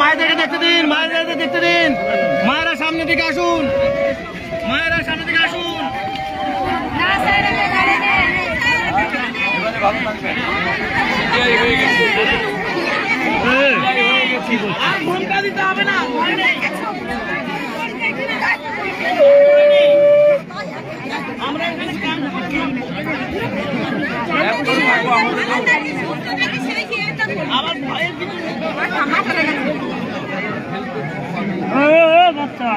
মায়েদেরকে দেখতে দিন, মায়েদেরকে দেখতে দিন। মায়েরা সামনে দিকে আসুন, মায়েরা সামনে দিকে আসুন। ঘুমটা দিতে হবে না। আমরা আমার ভয়ের বাচ্চা